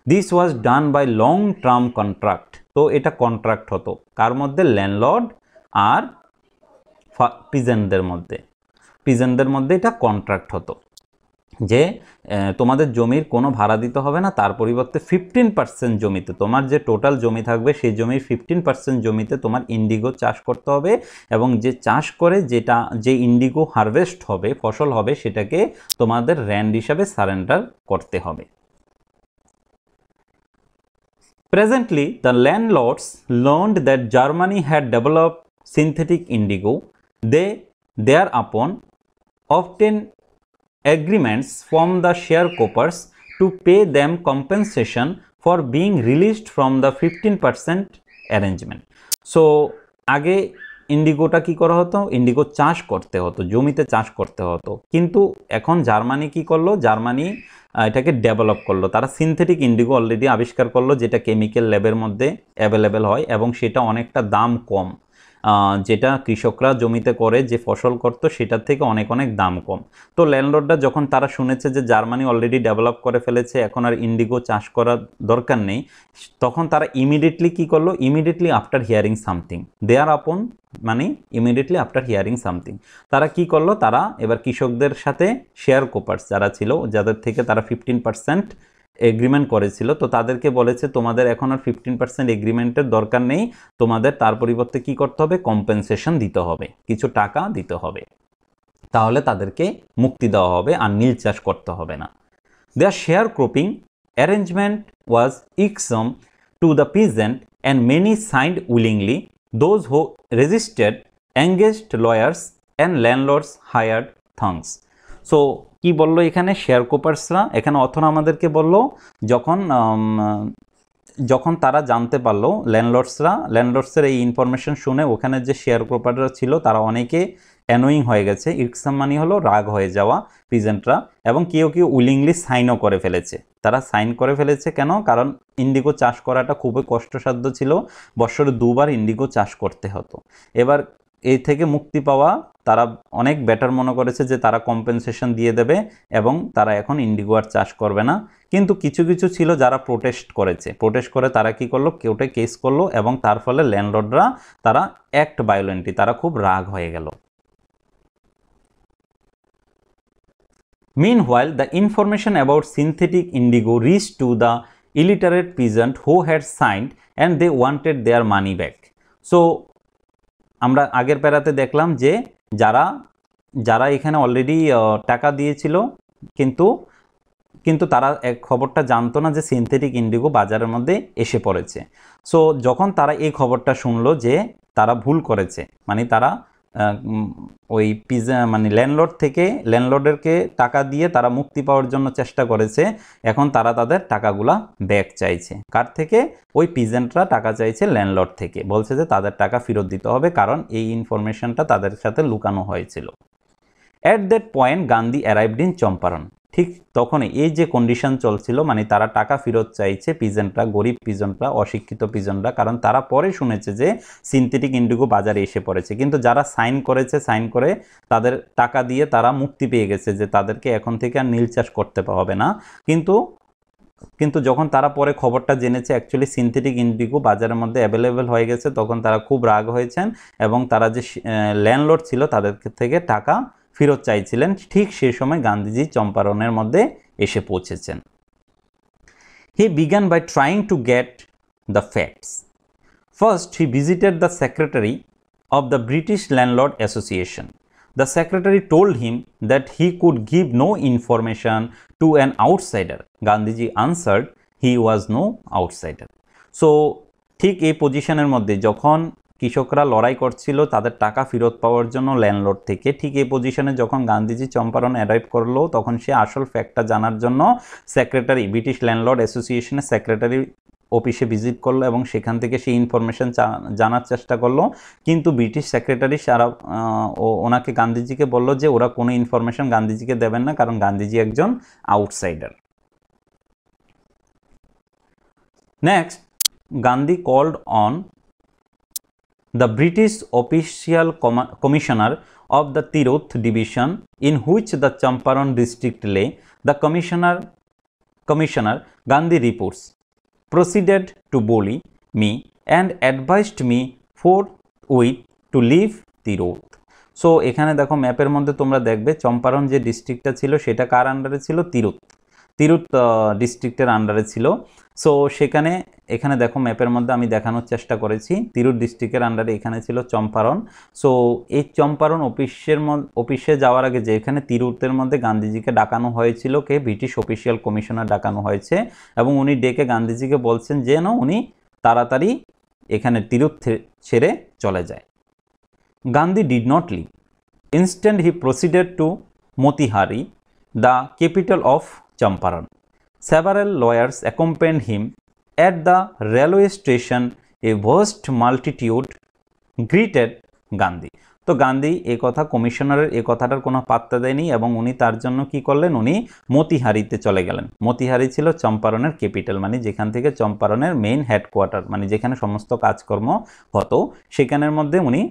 This was done by long term contract. তো এটা কন্ট্রাক্ট হতো কার মধ্যে? ল্যান্ডলর্ড আর পিজেন্টদের মধ্যে এটা কন্ট্রাক্ট হতো যে তোমাদের জমির কোনো ভাড়া দিতে হবে না, তার পরিবর্তে 15% জমিতে, তোমার যে টোটাল জমি থাকবে সেই জমির 15% জমিতে তোমার ইন্ডিগো চাষ করতে হবে, এবং যে চাষ করে যে ইন্ডিগো হারভেস্ট হবে, ফসল হবে, সেটাকে তোমাদের র্যান্ড হিসাবে সারেন্ডার করতে হবে। Presently, the landlords learned that Germany had developed synthetic indigo. They thereupon obtained agreements from the sharecroppers to pay them compensation for being released from the 15% arrangement. So, আগে ইন্ডিগোটা কি করা হতো? ইন্ডিগো চাষ করতে হতো, জমিতে চাষ করতে হতো, কিন্তু এখন জার্মানি কি করলো? জার্মানি এটাকে ডেভেলপ করলো, তারা সিনথেটিক ইন্ডিগো অলরেডি আবিষ্কার করলো, যেটা কেমিক্যাল ল্যাবের মধ্যে অ্যাভেলেবেল হয় এবং সেটা অনেকটা দাম কম, যেটা কৃষকরা জমিতে করে যে ফসল করতো সেটার থেকে অনেক অনেক দাম কম। তো ল্যান্ডলর্ডরা যখন তারা শুনেছে যে জার্মানি অলরেডি ডেভেলপ করে ফেলেছে, এখন আর ইন্ডিগো চাষ করার দরকার নেই, তখন তারা ইমিডিয়েটলি কি করলো? Immediately after hearing something thereupon, মানে ইমিডিয়েটলি আফটার হিয়ারিং সামথিং, তারা কি করলো? তারা এবার কৃষকদের সাথে শেয়ার কোপার্স যারা ছিল, যাদের থেকে তারা 15% এগ্রিমেন্ট করেছিল, তো তাদেরকে বলেছে তোমাদের এখন আর 15% এগ্রিমেন্টের দরকার নেই, তোমাদের তার পরিবর্তে কি করতে হবে? কম্পেনসেশন দিতে হবে, কিছু টাকা দিতে হবে, তাহলে তাদেরকে মুক্তি দেওয়া হবে আর নীল চাষ করতে হবে না। Their share cropping arrangement was irksome to the peasant and many signed willingly, those who resisted engaged lawyers and landlords hired thugs. So কি বললো এখানে শেয়ার কোপার্সরা? এখানে অথর আমাদেরকে বলল যখন তারা জানতে পারলো, ল্যান্ডলর্ডসের এই ইনফরমেশন শুনে ওখানে যে শেয়ার কোপাররা ছিল তারা অনেকে অ্যানোয়িং হয়ে গেছে, ইকসাম মানে হলো রাগ হয়ে যাওয়া, পিজেন্টরা, এবং কেউ কেউ উইলিংলি সাইনও করে ফেলেছে। তারা সাইন করে ফেলেছে কেন? কারণ ইন্ডিগো চাষ করাটা খুবই কষ্টসাধ্য ছিল, বছরে 2 বার ইন্ডিগো চাষ করতে হতো। এবার এই থেকে মুক্তি পাওয়া তারা অনেক বেটার মনে করেছে যে তারা কম্পেনসেশন দিয়ে দেবে এবং তারা এখন ইন্ডিগো আর চাষ করবে না। কিন্তু কিছু কিছু ছিল যারা প্রোটেস্ট করে তারা কি করলো? কোর্টে কেস করলো এবং তার ফলে ল্যান্ডলর্ডরা তারা অ্যাক্ট ভায়োলেন্টলি, তারা খুব রাগ হয়ে গেল। Meanwhile, the information about synthetic indigo reached to the illiterate peasant who had signed and they wanted their money back. So, আমরা আগের প্যারাতে দেখলাম যে যারা এখানে অলরেডি টাকা দিয়েছিল কিন্তু তারা এক খবরটা জানতো না যে সিনথেটিক ইন্ডিগো বাজারের মধ্যে এসে পড়েছে। সো যখন তারা এই খবরটা শুনলো যে তারা ভুল করেছে, মানে তারা ওই ল্যান্ডলর্ডদেরকে টাকা দিয়ে তারা মুক্তি পাওয়ার জন্য চেষ্টা করেছে, এখন তারা তাদের টাকাগুলা ব্যাক চাইছে। কার থেকে? ওই পিজেন্টরা টাকা চাইছে ল্যান্ডলর্ড থেকে, বলছে যে তাদের টাকা ফেরত দিতে হবে, কারণ এই ইনফরমেশনটা তাদের সাথে লুকানো হয়েছিল। At that point Gandhi arrived in Champaran. ঠিক তখনই এই যে কন্ডিশন চলছিল, মানে তারা টাকা ফেরত চাইছে, পিজেন্টরা, গরিব পিজেন্টরা, অশিক্ষিত পিজেন্টরা, কারণ তারা পরে শুনেছে যে সিনথেটিক ইন্ডিগো বাজারে এসে পড়েছে, কিন্তু যারা সাইন করে তাদের টাকা দিয়ে তারা মুক্তি পেয়ে গেছে যে তাদেরকে এখন থেকে আর নীল চাষ করতে হবে না। কিন্তু যখন তারা পরে খবরটা জেনেছে অ্যাকচুয়ালি সিনথেটিক ইন্ডিগো বাজারের মধ্যে অ্যাভেলেবেল হয়ে গেছে, তখন তারা খুব রাগ হয়েছেন এবং তারা যে ল্যান্ডলর্ড ছিল তাদের থেকে টাকা ফেরত চাইছিলেন। ঠিক সেই সময় গান্ধীজি চম্পারণের মধ্যে এসে পৌঁছেছেন। He began by trying to get the facts. First he visited the secretary of the British Landlord Association. The secretary told him that he could give no information to an outsider. Gandhiji answered he was no outsider. So ঠিক এই পজিশনের মধ্যে যখন কৃষকরা লড়াই করছিল তাদের টাকা ফেরত পাওয়ার জন্য ল্যান্ডলর্ড থেকে, ঠিক এই পজিশনে যখন গান্ধীজি চম্পারণ অ্যারাইভ করলো, তখন সে আসল ফ্যাক্টটা জানার জন্য সেক্রেটারি, ব্রিটিশ ল্যান্ডলর্ড অ্যাসোসিয়েশনের সেক্রেটারি অফিসে ভিজিট করলো এবং সেখান থেকে সেই ইনফরমেশন জানার চেষ্টা করলো। কিন্তু ব্রিটিশ সেক্রেটারি ওনাকে গান্ধীজিকে বললো যে ওরা কোনো ইনফরমেশন গান্ধীজিকে দেবেন না, কারণ গান্ধীজি একজন outsider. Next, Gandhi called on the British official commissioner of the Tirupth division in which the Champaran district lay. The commissioner Commissioner, Gandhi reports, proceeded to bully me and advised me forthwith to leave Tirut. So এখানে দেখো ম্যাপের মধ্যে তোমরা দেখবে চম্পারণ যে ডিস্ট্রিক্টটা ছিল সেটা কার আন্ডারে ছিল? তিরুত ডিস্ট্রিক্টের আন্ডারে ছিল। সো সেখানে এখানে দেখো ম্যাপের মধ্যে আমি দেখানোর চেষ্টা করেছি তিরুত ডিস্ট্রিক্টের আন্ডারে এখানে ছিল চম্পারণ। সো এই চম্পারণ অফিসে যাওয়ার আগে যে এখানে তিরুতের মধ্যে গান্ধীজিকে ডাকানো হয়েছিল, কে? ব্রিটিশ অফিসিয়াল কমিশনার ডাকানো হয়েছে এবং উনি ডেকে গান্ধীজিকে বলছেন যে না উনি তাড়াতাড়ি এখানে তিরুত ছেড়ে চলে যায়। Gandhi did not leave. Instead, he proceeded to Motihari, the capital of Champaran. Several lawyers accompanied him. At the railway station, a vast multitude greeted Gandhi. তো গান্ধী এ কথা কমিশনারের এ কথাটার কোনো পাত্তা দেয়নি এবং উনি তার জন্য কি করলেন? উনি মতিহারিতে চলে গেলেন। মতিহারি ছিল চম্পারণের ক্যাপিটাল, মানে যেখান থেকে চম্পারণের মেইন হেডকোয়ার্টার, মানে যেখানে সমস্ত কাজকর্ম হতো সেখানের মধ্যে উনি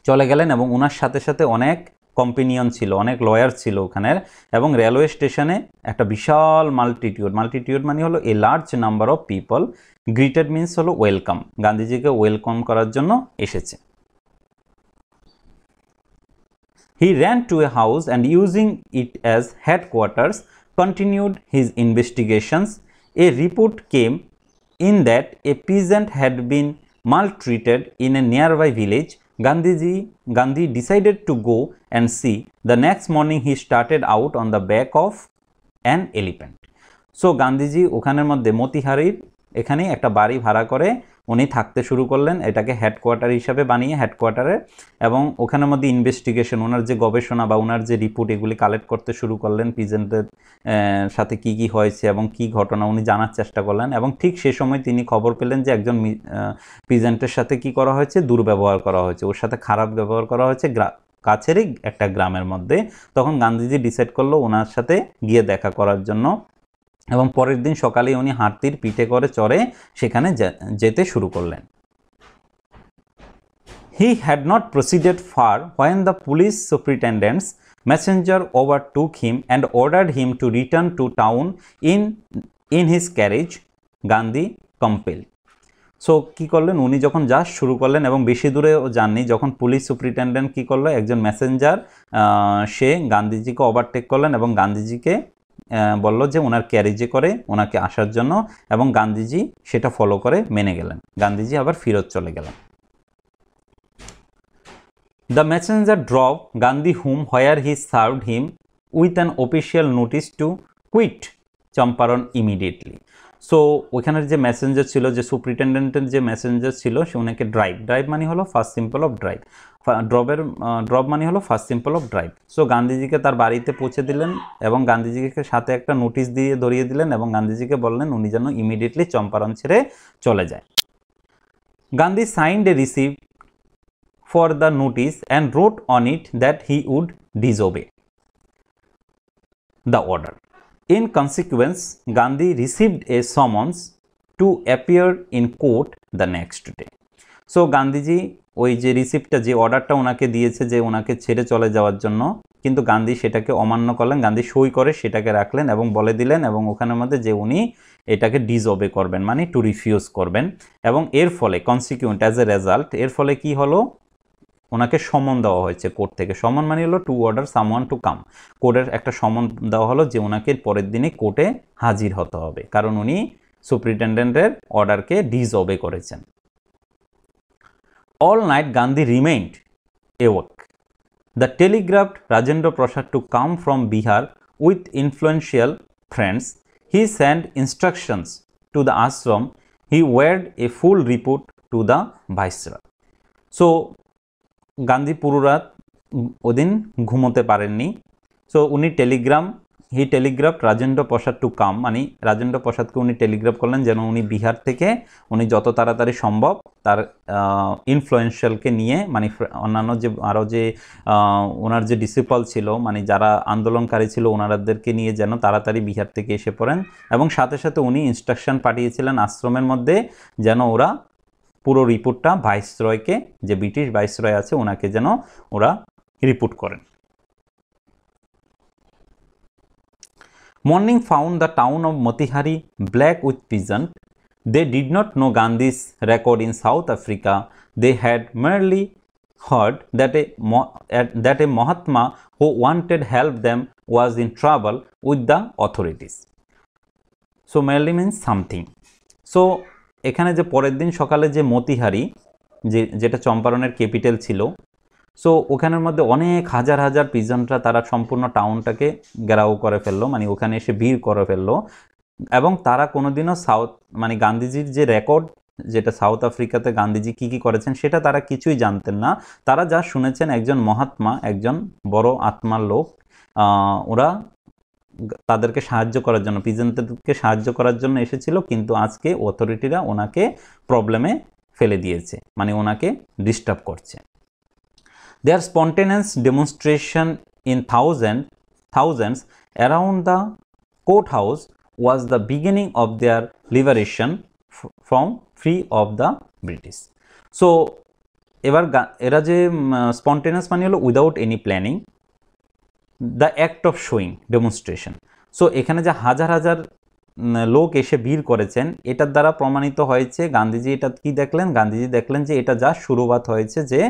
চলে গেলেন এবং ওনার সাথে সাথে অনেক কম্পিনিয়ন ছিল, অনেক লয়ার ছিল ওখানের, এবং রেলওয়ে স্টেশনে একটা বিশাল মাল্টিটিউড মানে হলো a large number of people, greeted means হলো ওয়েলকাম, গান্ধীজিকে ওয়েলকাম করার জন্য এসেছে। He ran to a house and using it as headquarters continued his investigations. A report came in that a peasant had been maltreated in a nearby village. Gandhi decided to go and see. The next morning he started out on the back of an elephant. So Gandhiji ওখানের মধ্যে মতিহারির এখানে একটা বাড়ি ভাড়া করে উনি থাকতে শুরু করলেন, এটাকে হেডকোয়ার্টার হিসাবে বানিয়ে হেডকোয়ার্টারে, এবং ওখানের মধ্যে ইনভেস্টিগেশন, ওনার যে গবেষণা বা ওনার যে রিপোর্ট এগুলি কালেক্ট করতে শুরু করলেন, পিজেন্টের সাথে কি কি হয়েছে এবং কি ঘটনা উনি জানার চেষ্টা করলেন। এবং ঠিক সে সময় তিনি খবর পেলেন যে একজন পিজেন্টের সাথে কি করা হয়েছে? দুর্ব্যবহার করা হয়েছে, ওর সাথে খারাপ ব্যবহার করা হয়েছে কাছেরই একটা গ্রামের মধ্যে। তখন গান্ধীজি ডিসাইড করলো ওনার সাথে গিয়ে দেখা করার জন্য, এবং পরের দিন সকালে উনি হাতির পিঠে করে চড়ে সেখানে যেতে শুরু করলেন। He had not proceeded far when the police superintendent's messenger overtook him and ordered him to return to town in his carriage. Gandhi compelled. So কী করলেন? উনি যখন জাস্ট শুরু করলেন এবং বেশি দূরেও যাননি, যখন পুলিশ সুপারিনটেন্ডেন্ট কী করলো? একজন মেসেঞ্জার সে গান্ধীজিকে ওভারটেক করলেন এবং গান্ধীজিকে বলল যে ওনার ক্যারেজে করে ওনাকে আসার জন্য, এবং গান্ধীজি সেটা ফলো করে মেনে গেলেন। গান্ধীজি আবার ফিরত চলে গেলেন। The messenger drove Gandhi home where he served him with an official notice to quit Champaran immediately. So ওখানের যে মেসেঞ্জার ছিল, যে সুপারিনটেন্ডেন্টের যে মেসেঞ্জার ছিল, সে ওনাকে ড্রাইভ মানে হলো first simple of drive, drop মানে হলো first simple of drive. So গান্ধীজিকে তার বাড়িতে পৌঁছে দিলেন এবং গান্ধীজিকে সাথে একটা নোটিশ দিয়ে ধরিয়ে দিলেন এবং গান্ধীজিকে বললেন উনি যেন ইমিডিয়েটলি চম্পারণ ছেড়ে চলে যায়। Gandhi signed A receipt for the notice and wrote on it that he would disobey the order. In consequence, Gandhi received a summons to appear in court the next day. So Gandhiji ওই যে রিসিপ্টটা, যে অর্ডারটা ওনাকে দিয়েছে যে ওনাকে ছেড়ে চলে যাওয়ার জন্য, কিন্তু গান্ধী সেটাকে অমান্য করলেন। গান্ধী সই করে সেটাকে রাখলেন এবং বলে দিলেন এবং ওখানের মধ্যে যে উনি এটাকে ডিসওবে করবেন, মানে টু রিফিউজ করবেন। এবং এর ফলে কনসিকুয়েন্ট অ্যাজ এ রেজাল্ট, এর ফলে কি হলো? ওনাকে সমন দেওয়া হয়েছে কোর্ট থেকে। সমন মানে হলো to order someone to come, কোর্টের একটা সমন দেওয়া হলো যে ওনাকে পরের দিনে কোর্টে হাজির হতে হবে, কারণ উনি সুপারিনটেন্ডেন্টের অর্ডারকে ডিসওবে করেছেন। All night Gandhi remained awake. The telegraphed Rajendra Prasad to come from Bihar with influential friends. He sent instructions to the ashram. He wired a full report to the viceroy. So Gandhi পুরো রাত ওদিন ঘুমোতে পারেননি। সো উনি telegraph Rajendra Prasad to come, মানে রাজেন্দ্র প্রসাদকে উনি Telegraph করলেন যেন উনি বিহার থেকে উনি যত তাড়াতাড়ি সম্ভব তার ইনফ্লুয়েন্সিয়ালকে নিয়ে, মানে অন্যান্য যে আরও যে ওনার যে ডিসিপল ছিল, মানে যারা আন্দোলনকারী ছিল ওনাদেরকে নিয়ে যেন তাড়াতাড়ি বিহার থেকে এসে পড়েন, এবং সাথে সাথে উনি ইনস্ট্রাকশন পাঠিয়েছিলেন আশ্রমের মধ্যে যেন ওরা পুরো রিপোর্টটা ভাইসরয়কে, যে ব্রিটিশ ভাইসরয় আছে ওনাকে যেন ওরা রিপোর্ট করেন। Morning found the town of Motihari black with peasant. They did not know Gandhi's record in South Africa. They had merely heard that a Mahatma who wanted help them was in trouble with the authorities. So merely means something. So এখানে যে পরের দিন সকালে যে মতিহারি যেটা চম্পারণের capital ছিল, so ওখানের মধ্যে অনেক হাজার হাজার পিজনরা তারা সম্পূর্ণ টাউনটাকে ঘেরাও করে ফেললো, মানে ওখানে এসে ভিড় করে ফেললো। এবং তারা কোনোদিনও মানে গান্ধীজির যে রেকর্ড, যেটা সাউথ আফ্রিকাতে গান্ধীজি কি কি করেছেন সেটা তারা কিছুই জানতেন না। তারা যা শুনেছেন একজন মহাত্মা, একজন বড় আত্মার লোক, ওরা তাদেরকে সাহায্য করার জন্য, পিজনদেরকে সাহায্য করার জন্য এসেছিল, কিন্তু আজকে অথরিটিরা ওনাকে প্রবলেমে ফেলে দিয়েছে, মানে ওনাকে ডিস্টার্ব করছে। Their spontaneous demonstration in thousands around the courthouse was the beginning of their liberation from free of the British. So এবার এরা যে spontaneous মানে হলো without any planning, the act of showing demonstration. So এখানে যে হাজার হাজার লোক এসে ভিড় করেছেন, এটার দ্বারা প্রমাণিত হয়েছে গান্ধীজি এটা কি দেখলেন, গান্ধীজি দেখলেন যে এটা যা শুরুবাত হয়েছে যে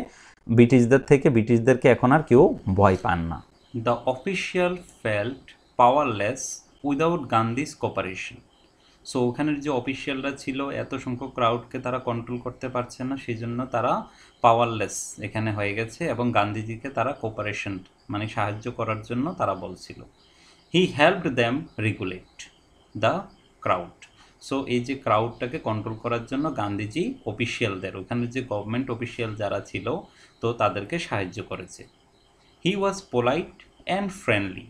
ব্রিটিশদেরকে এখন আর কেউ ভয় পান না। The official felt powerless without Gandhi's cooperation. So ওখানের যে অফিসিয়ালরা ছিল এত সংখ্যক ক্রাউডকে তারা কন্ট্রোল করতে পারছে না, সেই জন্য তারা পাওয়ারলেস এখানে হয়ে গেছে এবং গান্ধীজিকে তারা কোপারেশন মানে সাহায্য করার জন্য তারা বলছিল। He helped them regulate the crowd. So এই যে ক্রাউডটাকে কন্ট্রোল করার জন্য গান্ধীজি অফিসিয়ালদের, ওখানে যে গভর্নমেন্ট অফিসিয়াল যারা ছিল তো তাদেরকে সাহায্য করেছে। He was polite and friendly.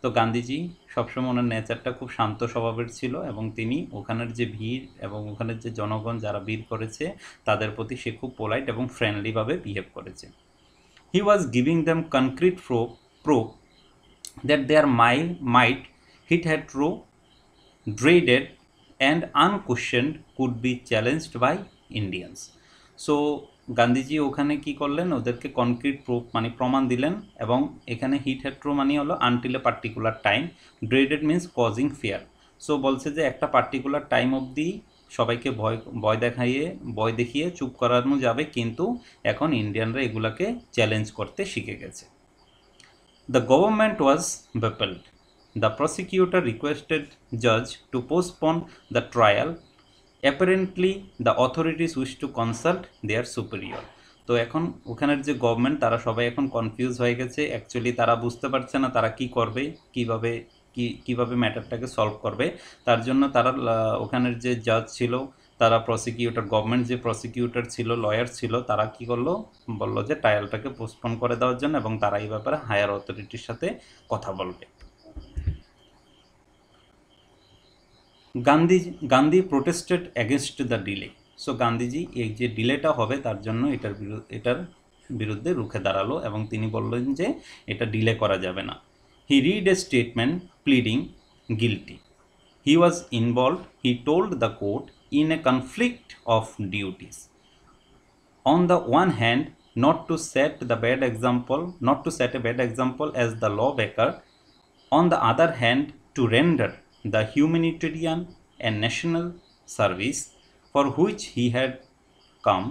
তো গান্ধীজি সবসময় ওনার নেচারটা খুব শান্ত স্বভাবের ছিল এবং তিনি ওখানের যে ভিড় এবং ওখানের যে জনগণ যারা ভিড় করেছে তাদের প্রতি সে খুব পোলাইট এবং ফ্রেন্ডলিভাবে বিহেভ করেছে। He was giving them concrete proof that their might hitherto dreaded and unquestioned could be challenged by Indians. So Gandhiji ওখানে কি করলেন, ওদেরকে কনক্রিট প্রুফ মানে প্রমাণ দিলেন, এবং এখানে হিট হ্যাড ট্রু মানে হলো until a particular time, dreaded means causing fear. So বলছে যে একটা পার্টিকুলার টাইম অবধি সবাইকে ভয় দেখিয়ে চুপ করানো যাবে, কিন্তু এখন ইন্ডিয়ানরা এগুলাকে চ্যালেঞ্জ করতে শিখে গেছে। The government was baffled. The prosecutor requested judge to postpone the trial. Apparently, the authorities wished to consult their superior. তো এখন ওখানের যে গভর্নমেন্ট তারা সবাই এখন কনফিউজ হয়ে গেছে, অ্যাকচুয়ালি তারা বুঝতে পারছে না তারা কি করবে, কিভাবে ম্যাটারটাকে সলভ করবে। তার জন্য তারা ওখানের যে জাজ ছিল, তারা প্রসিকিউটর, গভর্নমেন্ট যে প্রসিকিউটর ছিল, লয়ার ছিল, তারা কি করলো, বললো যে ট্রায়ালটাকে পোস্টপোন করে দেওয়ার জন্য, এবং তারা এই ব্যাপারে হায়ার অথরিটির সাথে কথা বলবে। Gandhi protested against the delay. So Gandhiji এই যে ডিলেটা হবে তার জন্য এটার বিরুদ্ধে রুখে দাঁড়ালো এবং তিনি বললেন যে এটা ডিলে করা যাবে না। He read a statement pleading guilty. He was involved, he told the court, in a conflict of duties. On the one hand, not to set a bad example as the lawbreaker. On the other hand, to render the humanitarian and national service for which he had come.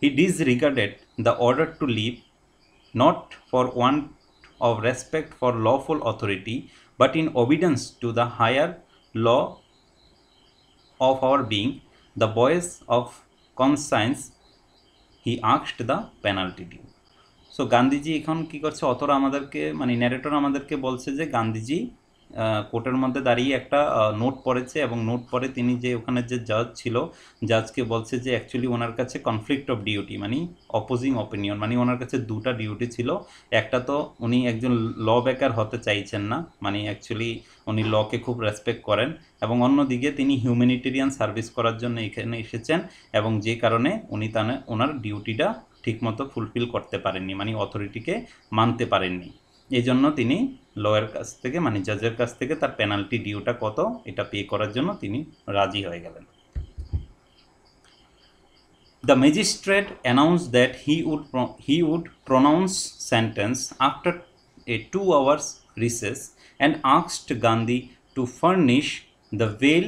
He disregarded the order to leave, not for want of respect for lawful authority, but in obedience to the higher law of our being, the voice of conscience. He asked the penalty due. So Gandhiji এখন কী করছে, অথরা আমাদেরকে মানে narrator আমাদেরকে বলছে যে গান্ধীজি কোর্টের মধ্যে দাঁড়িয়ে একটা নোট পড়েছে, এবং নোট পড়ে তিনি যে ওখানে যে জাজ ছিল, জাজকে বলছে যে অ্যাকচুয়ালি ওনার কাছে কনফ্লিক্ট অফ ডিউটি মানে অপোজিং অপিনিয়ন, মানে ওনার কাছে দুটা ডিউটি ছিল। একটা তো উনি একজন ল ব্রেকার হতে চাইছেন না, মানে অ্যাকচুয়ালি উনি লকে খুব রেসপেক্ট করেন, এবং অন্যদিকে তিনি হিউম্যানিটেরিয়ান সার্ভিস করার জন্য এখানে এসেছেন, এবং যে কারণে উনি ওনার ডিউটিটা ঠিকমতো ফুলফিল করতে পারেননি, মানে অথরিটিকে মানতে পারেননি। এই জন্য তিনি লয়ের কাছ থেকে মানে জাজের কাছ থেকে তার পেনাল্টি ডিউটা কত এটা পে করার জন্য তিনি রাজি হয়ে গেলেন। The magistrate announced that he would pronounce sentence after a 2 hours recess and asked Gandhi to furnish the bail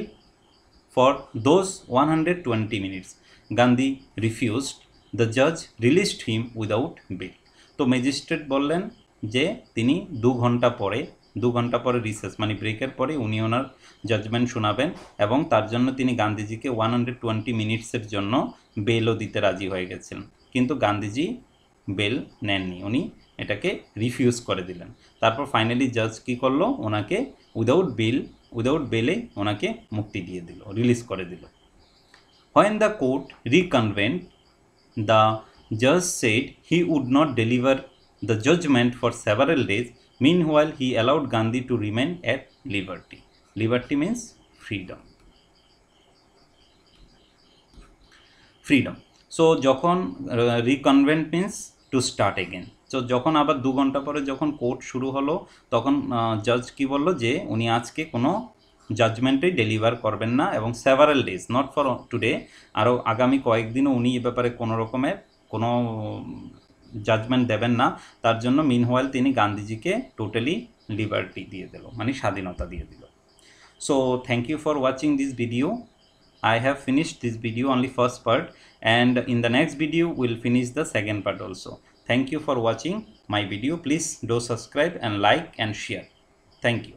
for those 120 minutes. Gandhi refused. The judge released him without bail. তো magistrate বললেন যে তিনি 2 ঘন্টা পরে recess মানে ব্রেকের পরে উনি ওনার জাজমেন্ট শোনাবেন এবং তার জন্য তিনি গান্ধীজিকে 120 মিনিটসের জন্য বেলও দিতে রাজি হয়ে গেছেন, কিন্তু গান্ধীজি বেল নেননি, উনি এটাকে রিফিউজ করে দিলেন। তারপর ফাইনালি জাজ কী করলো, ওনাকে উইদাউট বেলে ওনাকে মুক্তি দিয়ে দিল, রিলিজ করে দিল। When the court reconvened, the judge said he would not deliver the judgment for several days. Meanwhile, he allowed Gandhi to remain at liberty. Liberty means freedom. So যখন reconvent means to start again. তো যখন আবার 2 ঘন্টা পরে যখন court শুরু হলো তখন জাজ কি বলল যে উনি আজকে কোনো জাজমেন্টই ডেলিভার করবেন না এবং several days, not for today, আরও আগামী কয়েকদিনও উনি এ ব্যাপারে কোনো রকমের কোনো জাজমেন্ট দেবেন না। তার জন্য মিনহোয়াইল তিনি গান্ধীজিকে টোটালি লিবার্টি দিয়ে দিল, মানে স্বাধীনতা দিয়ে দিল। So thank you for watching this video. I have finished this video only first part, and in the next video we'll finish the second part also. Thank you for watching my video. Please do subscribe and like and share. Thank you.